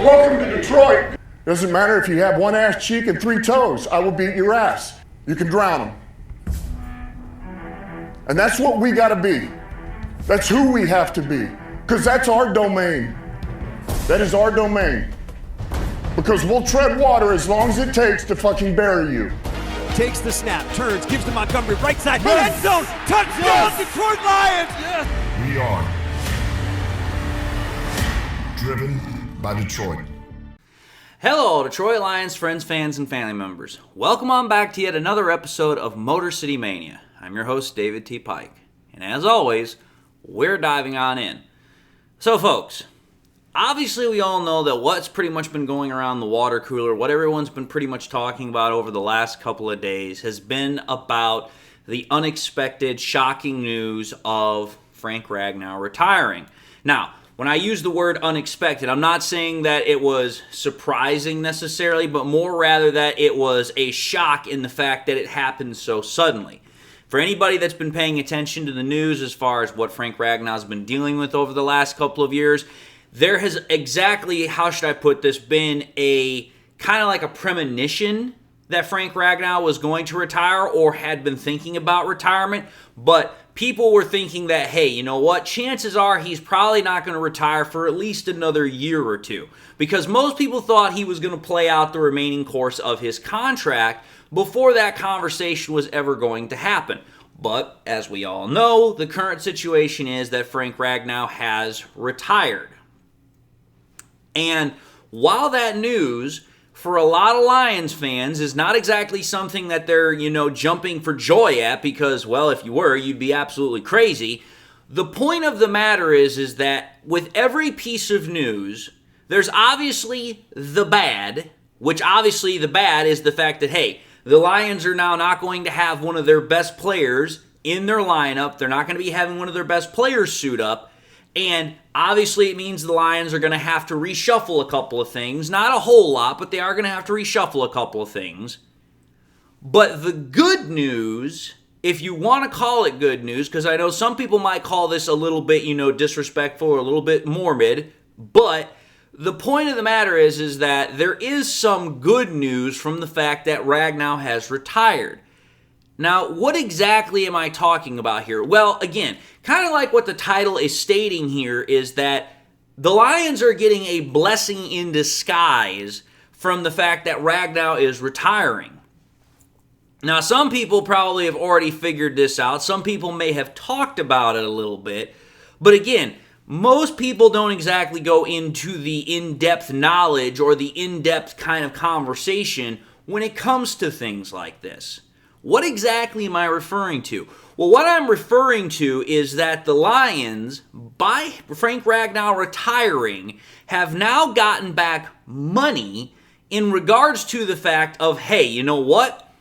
Welcome to Detroit. Doesn't matter if you have one ass cheek and 3 toes. I will beat your ass. You can drown them. And that's what we gotta be. That's who we have to be. Because that's our domain. That is our domain. Because we'll tread water as long as it takes to fucking bury you. Takes the snap, turns, gives to Montgomery, right side, end zone, touchdown, Detroit Lions! Yes. We are driven by Detroit. Hello, Detroit Lions friends, fans, and family members. Welcome on back to yet another episode of Motor City Mania. I'm your host, David T. Pike. And as always, we're diving on in. So, folks, obviously we all know that what's pretty much been going around the water cooler, what everyone's been pretty much talking about over the last couple of days, has been about the unexpected, shocking news of Frank Ragnow retiring. Now, when I use the word unexpected, I'm not saying that it was surprising necessarily, but more rather that it was a shock in the fact that it happened so suddenly. For anybody that's been paying attention to the news as far as what Frank Ragnow's been dealing with over the last couple of years, there has exactly, how should I put this, been a kind of like a premonition that Frank Ragnow was going to retire or had been thinking about retirement, but people were thinking that, hey, you know what, chances are he's probably not going to retire for at least another year or two, because most people thought he was going to play out the remaining course of his contract before that conversation was ever going to happen. But, as we all know, the current situation is that Frank Ragnow has retired. And while that news, for a lot of Lions fans, is not exactly something that they're, jumping for joy at because, well, if you were, you'd be absolutely crazy. The point of the matter is that with every piece of news, there's obviously the bad, which obviously the bad is the fact that, hey, the Lions are now not going to have one of their best players in their lineup. They're not going to be having one of their best players suit up. And obviously it means the Lions are going to have to reshuffle a couple of things. Not a whole lot, but they are going to have to reshuffle a couple of things. But the good news, if you want to call it good news, because I know some people might call this a little bit, disrespectful or a little bit morbid, but the point of the matter is that there is some good news from the fact that Ragnow has retired. Now, what exactly am I talking about here? Well, again, kind of like what the title is stating here is that the Lions are getting a blessing in disguise from the fact that Ragnow is retiring. Now, some people probably have already figured this out. Some people may have talked about it a little bit. But again, most people don't exactly go into the in-depth knowledge or the in-depth kind of conversation when it comes to things like this. What exactly am I referring to? Well, what I'm referring to is that the Lions, by Frank Ragnow retiring, have now gotten back money in regards to the fact of, hey, you know what?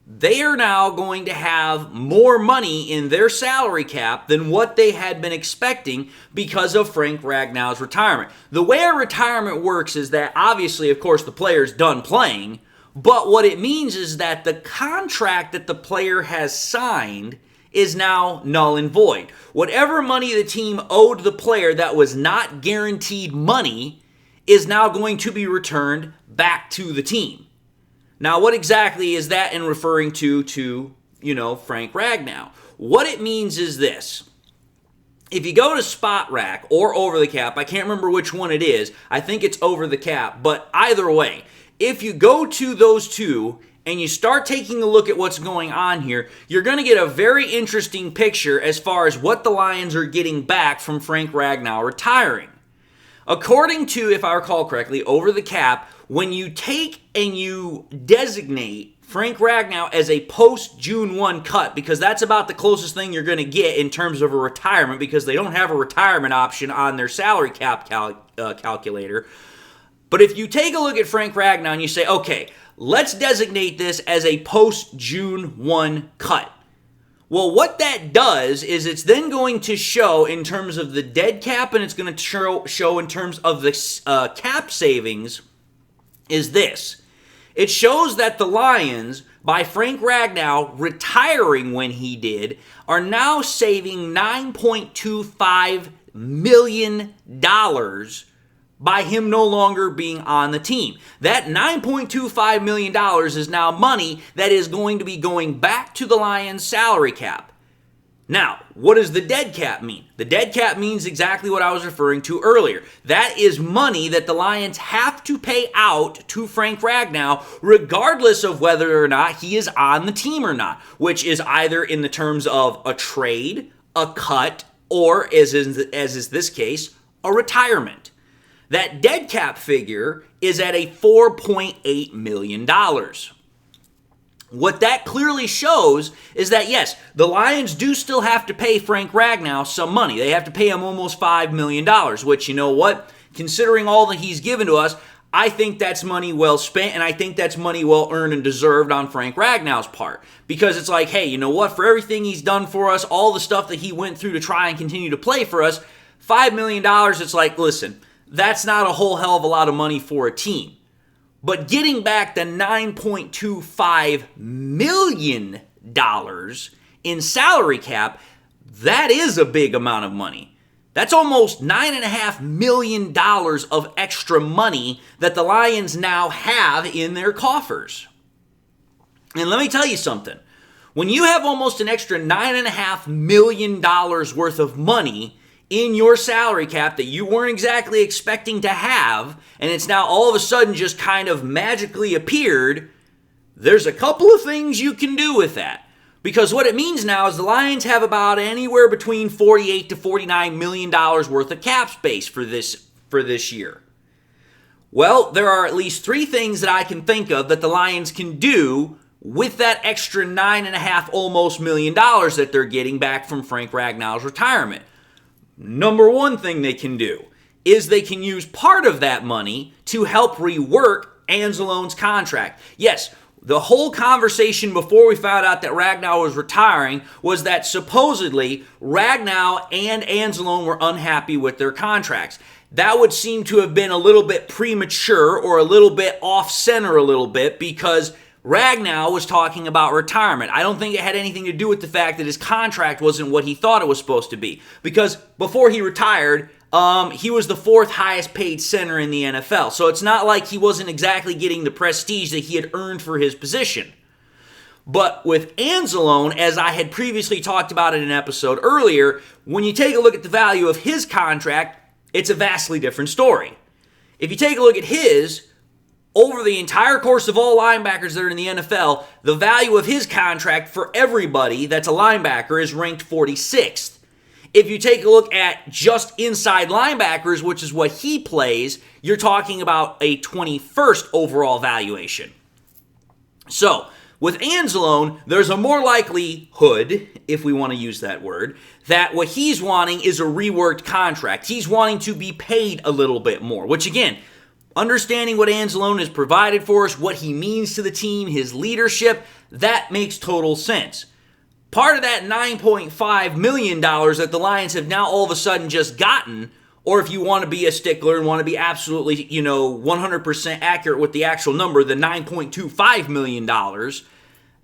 They are now going to have more money in their salary cap than what they had been expecting because of Frank Ragnow's retirement. The way a retirement works is that, obviously, of course, the player's done playing, but what it means is that the contract that the player has signed is now null and void. Whatever money the team owed the player that was not guaranteed money is now going to be returned back to the team. Now, what exactly is that in referring to Frank Ragnow? What it means is this. If you go to Spot Rack or Over the Cap, I can't remember which one it is. I think it's Over the Cap, but either way, if you go to those two and you start taking a look at what's going on here, you're going to get a very interesting picture as far as what the Lions are getting back from Frank Ragnow retiring. According to, if I recall correctly, Over the Cap, when you take and you designate Frank Ragnow as a post-June 1 cut, because that's about the closest thing you're going to get in terms of a retirement, because they don't have a retirement option on their salary cap calculator. But if you take a look at Frank Ragnow and you say, okay, let's designate this as a post-June 1 cut. Well, what that does is it's then going to show in terms of the dead cap, and it's going to show in terms of the cap savings, is this. It shows that the Lions, by Frank Ragnow retiring when he did, are now saving $9.25 million by him no longer being on the team. That $9.25 million is now money that is going to be going back to the Lions' salary cap. Now, what does the dead cap mean? The dead cap means exactly what I was referring to earlier. That is money that the Lions have to pay out to Frank Ragnow, regardless of whether or not he is on the team or not, which is either in the terms of a trade, a cut, or, as is this case, a retirement. That dead cap figure is at a $4.8 million. What that clearly shows is that, yes, the Lions do still have to pay Frank Ragnow some money. They have to pay him almost $5 million, which, you know what? Considering all that he's given to us, I think that's money well spent, and I think that's money well earned and deserved on Frank Ragnow's part. Because it's like, hey, you know what? For everything he's done for us, all the stuff that he went through to try and continue to play for us, $5 million, it's like, listen, that's not a whole hell of a lot of money for a team. But getting back the $9.25 million in salary cap, that is a big amount of money. That's almost $9.5 million of extra money that the Lions now have in their coffers. And let me tell you something. When you have almost an extra $9.5 million worth of money in your salary cap that you weren't exactly expecting to have, and it's now all of a sudden just kind of magically appeared, there's a couple of things you can do with that. Because what it means now is the Lions have about anywhere between $48 to $49 million worth of cap space for this year. Well, there are at least three things that I can think of that the Lions can do with that extra $9.5 almost million that they're getting back from Frank Ragnow's retirement. Number one thing they can do is they can use part of that money to help rework Anzalone's contract. Yes, the whole conversation before we found out that Ragnow was retiring was that supposedly Ragnow and Anzalone were unhappy with their contracts. That would seem to have been a little bit premature or a little bit off-center a little bit because Ragnow was talking about retirement. I don't think it had anything to do with the fact that his contract wasn't what he thought it was supposed to be. Because before he retired, he was the fourth highest paid center in the NFL. So it's not like he wasn't exactly getting the prestige that he had earned for his position. But with Anzalone, as I had previously talked about in an episode earlier, when you take a look at the value of his contract, it's a vastly different story. If you take a look at his, over the entire course of all linebackers that are in the NFL, the value of his contract for everybody that's a linebacker is ranked 46th. If you take a look at just inside linebackers, which is what he plays, you're talking about a 21st overall valuation. So, with Anzalone, there's a more likelihood, if we want to use that word, that what he's wanting is a reworked contract. He's wanting to be paid a little bit more, which again, understanding what Anzalone has provided for us, what he means to the team, his leadership, that makes total sense. Part of that $9.5 million that the Lions have now all of a sudden just gotten, or if you want to be a stickler and want to be absolutely, 100% accurate with the actual number, the $9.25 million,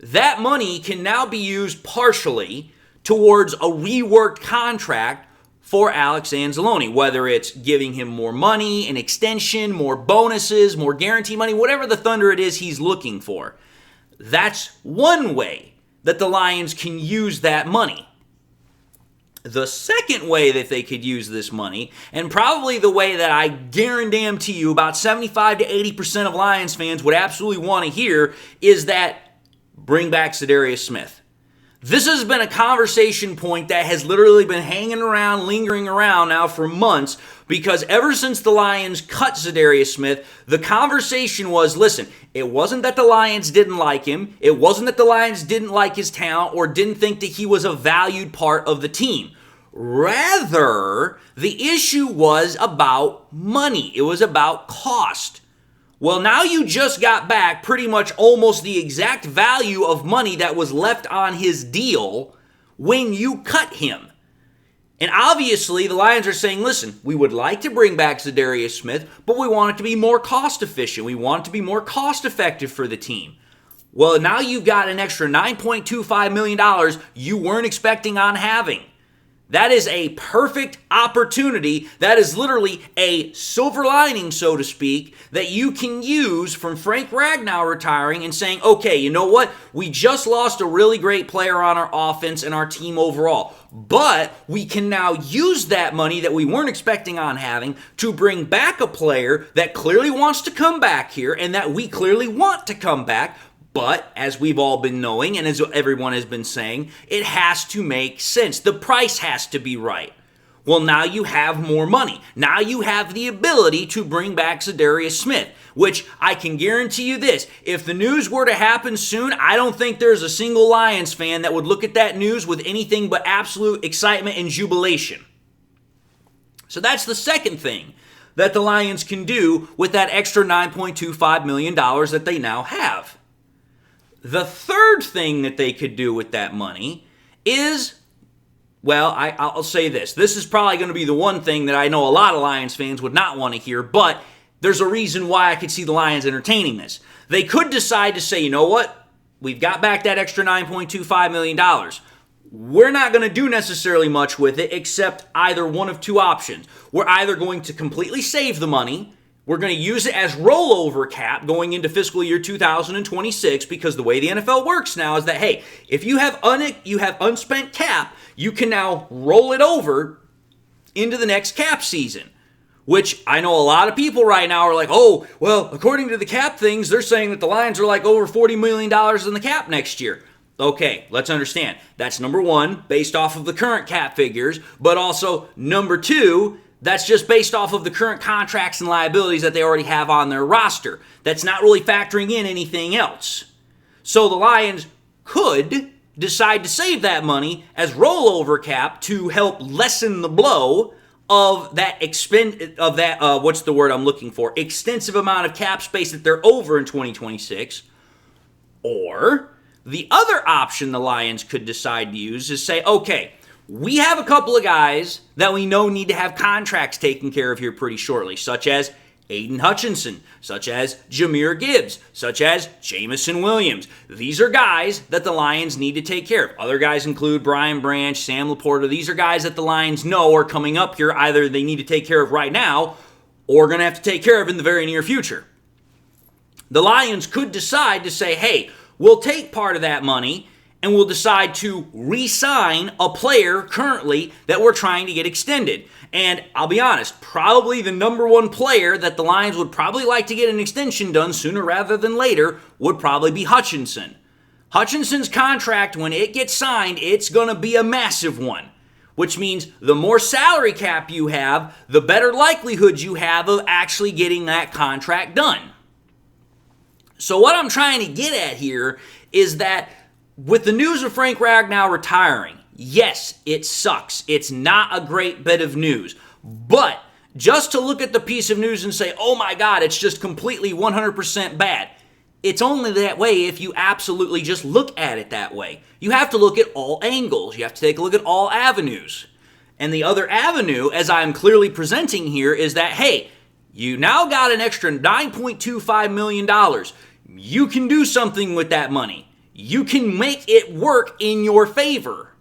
that money can now be used partially towards a reworked contract for Alex Anzalone, whether it's giving him more money, an extension, more bonuses, more guarantee money, whatever the thunder it is he's looking for. That's one way that the Lions can use that money. The second way that they could use this money, and probably the way that I guarantee you about 75 to 80% of Lions fans would absolutely want to hear, is that bring back Za'Darius Smith. This has been a conversation point that has literally been hanging around, lingering around now for months, because ever since the Lions cut Za'Darius Smith, the conversation was, listen, it wasn't that the Lions didn't like him, it wasn't that the Lions didn't like his talent or didn't think that he was a valued part of the team. Rather, the issue was about money. It was about cost. Well, now you just got back pretty much almost the exact value of money that was left on his deal when you cut him. And obviously, the Lions are saying, listen, we would like to bring back Za'Darius Smith, but we want it to be more cost efficient. We want it to be more cost effective for the team. Well, now you've got an extra $9.25 million you weren't expecting on having. That is a perfect opportunity. That is literally a silver lining, so to speak, that you can use from Frank Ragnow retiring and saying, okay, you know what? We just lost a really great player on our offense and our team overall. But we can now use that money that we weren't expecting on having to bring back a player that clearly wants to come back here and that we clearly want to come back. But as we've all been knowing and as everyone has been saying, it has to make sense. The price has to be right. Well, now you have more money. Now you have the ability to bring back Za'Darius Smith, which I can guarantee you this. If the news were to happen soon, I don't think there's a single Lions fan that would look at that news with anything but absolute excitement and jubilation. So that's the second thing that the Lions can do with that extra $9.25 million that they now have. The third thing that they could do with that money is, well, I'll say this. This is probably going to be the one thing that I know a lot of Lions fans would not want to hear, but there's a reason why I could see the Lions entertaining this. They could decide to say, you know what? We've got back that extra $9.25 million. We're not going to do necessarily much with it except either one of two options. We're either going to completely save the money. We're going to use it as rollover cap going into fiscal year 2026 because the way the NFL works now is that, hey, if you have unspent cap, you can now roll it over into the next cap season, which I know a lot of people right now are like, oh, well, according to the cap things, they're saying that the Lions are like over $40 million in the cap next year. Okay, let's understand. That's number one, based off of the current cap figures, but also number two, that's just based off of the current contracts and liabilities that they already have on their roster. That's not really factoring in anything else. So the Lions could decide to save that money as rollover cap to help lessen the blow of that extensive amount of cap space that they're over in 2026. Or the other option the Lions could decide to use is say, okay, we have a couple of guys that we know need to have contracts taken care of here pretty shortly, such as Aiden Hutchinson, such as Jahmyr Gibbs, such as Jamison Williams. These are guys that the Lions need to take care of. Other guys include Brian Branch, Sam Laporta. These are guys that the Lions know are coming up here. Either they need to take care of right now or going to have to take care of in the very near future. The Lions could decide to say, hey, we'll take part of that money and we'll decide to re-sign a player currently that we're trying to get extended. And I'll be honest, probably the number one player that the Lions would probably like to get an extension done sooner rather than later would probably be Hutchinson. Hutchinson's contract, when it gets signed, it's going to be a massive one, which means the more salary cap you have, the better likelihood you have of actually getting that contract done. So what I'm trying to get at here is that with the news of Frank Ragnow retiring, yes, it sucks. It's not a great bit of news. But just to look at the piece of news and say, oh my God, it's just completely 100% bad. It's only that way if you absolutely just look at it that way. You have to look at all angles. You have to take a look at all avenues. And the other avenue, as I'm clearly presenting here, is that, hey, you now got an extra $9.25 million. You can do something with that money. You can make it work in your favor.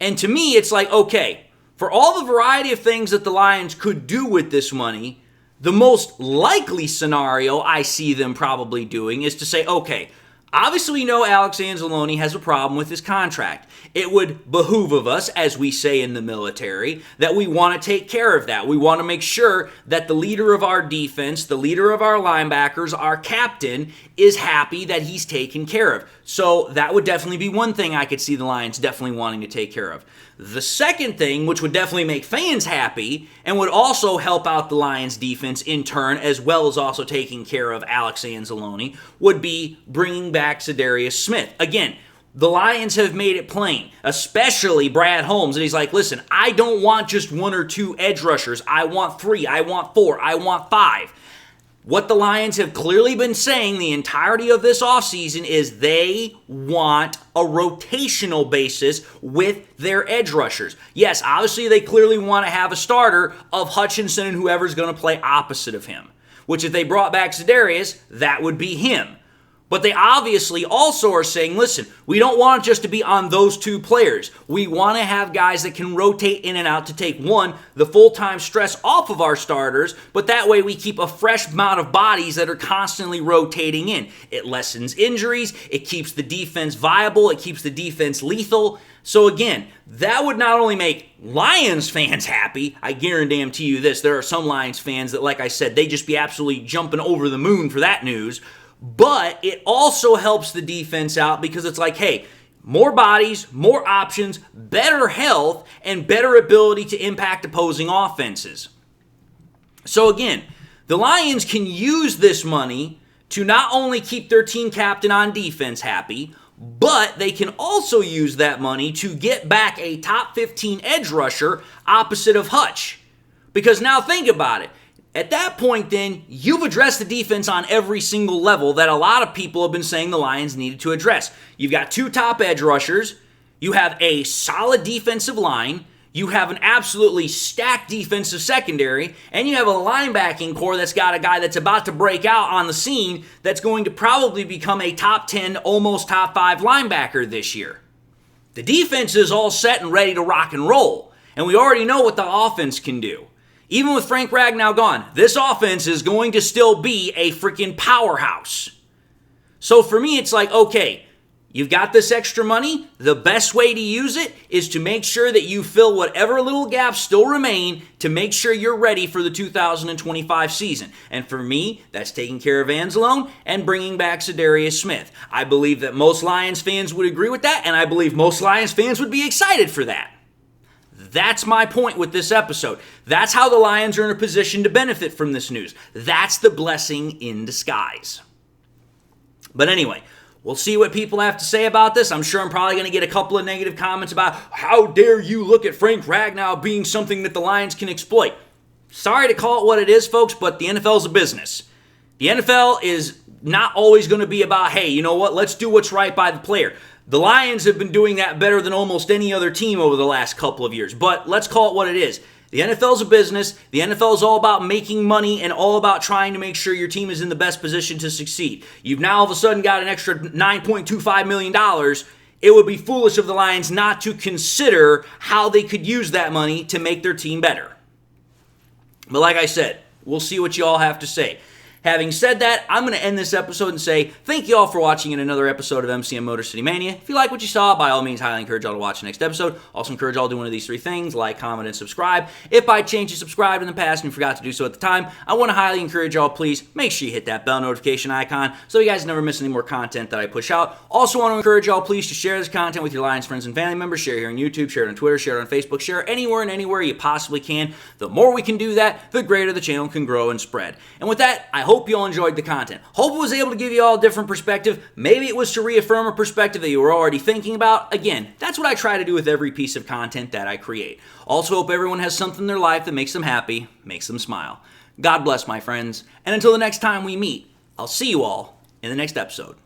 And to me, it's like, okay, for all the variety of things that the Lions could do with this money, the most likely scenario I see them probably doing is to say, okay, obviously we know Alex Anzalone has a problem with his contract. It would behoove of us, as we say in the military, that we want to take care of that. We want to make sure that the leader of our defense, the leader of our linebackers, our captain, is happy that he's taken care of. So that would definitely be one thing I could see the Lions definitely wanting to take care of. The second thing, which would definitely make fans happy and would also help out the Lions defense in turn, as well as also taking care of Alex Anzalone, would be bringing back Za'Darius Smith. Again, the Lions have made it plain, especially Brad Holmes, and he's like, listen, I don't want just one or two edge rushers. I want 3, I want 4, I want 5. What the Lions have clearly been saying the entirety of this offseason is they want a rotational basis with their edge rushers. Yes, obviously they clearly want to have a starter of Hutchinson and whoever's going to play opposite of him, which if they brought back Za'Darius, that would be him. But they obviously also are saying, listen, we don't want it just to be on those two players. We want to have guys that can rotate in and out to take, one, the full-time stress off of our starters, but that way we keep a fresh amount of bodies that are constantly rotating in. It lessens injuries, it keeps the defense viable, it keeps the defense lethal. So again, that would not only make Lions fans happy, I guarantee you this, there are some Lions fans that, like I said, they just be absolutely jumping over the moon for that news, but it also helps the defense out because it's like, hey, more bodies, more options, better health, and better ability to impact opposing offenses. So again, the Lions can use this money to not only keep their team captain on defense happy, but they can also use that money to get back a top 15 edge rusher opposite of Hutch. Because now think about it. At that point, then, you've addressed the defense on every single level that a lot of people have been saying the Lions needed to address. You've got two top edge rushers, you have a solid defensive line, you have an absolutely stacked defensive secondary, and you have a linebacking core that's got a guy that's about to break out on the scene that's going to probably become a top 10, almost top 5 linebacker this year. The defense is all set and ready to rock and roll, and we already know what the offense can do. Even with Frank Ragnow gone, this offense is going to still be a freaking powerhouse. So for me, it's like, okay, you've got this extra money. The best way to use it is to make sure that you fill whatever little gaps still remain to make sure you're ready for the 2025 season. And for me, that's taking care of Anzalone and bringing back Za'Darius Smith. I believe that most Lions fans would agree with that, and I believe most Lions fans would be excited for that. That's my point with this episode. That's how the Lions are in a position to benefit from this news. That's the blessing in disguise. But anyway, we'll see what people have to say about this. I'm sure I'm probably going to get a couple of negative comments about how dare you look at Frank Ragnow being something that the Lions can exploit. Sorry to call it what it is, folks, but the NFL is a business. The NFL is not always going to be about, hey, you know what, let's do what's right by the player. The Lions have been doing that better than almost any other team over the last couple of years. But let's call it what it is. The NFL is a business. The NFL is all about making money and all about trying to make sure your team is in the best position to succeed. You've now all of a sudden got an extra $9.25 million. It would be foolish of the Lions not to consider how they could use that money to make their team better. But like I said, we'll see what you all have to say. Having said that, I'm going to end this episode and say thank you all for watching in another episode of MCM Motor City Mania. If you like what you saw, by all means, highly encourage y'all to watch the next episode. Also encourage y'all to do one of these three things: like, comment, and subscribe. If by chance you subscribed in the past and you forgot to do so at the time, I want to highly encourage y'all, please make sure you hit that bell notification icon so you guys never miss any more content that I push out. Also want to encourage y'all, please, to share this content with your Lions friends and family members. Share it here on YouTube, share it on Twitter, share it on Facebook, share it anywhere you possibly can. The more we can do that, the greater the channel can grow and spread. And with that, I hope you all enjoyed the content. Hope it was able to give you all a different perspective. Maybe it was to reaffirm a perspective that you were already thinking about. Again, that's what I try to do with every piece of content that I create. Also hope everyone has something in their life that makes them happy, makes them smile. God bless, my friends. And until the next time we meet, I'll see you all in the next episode.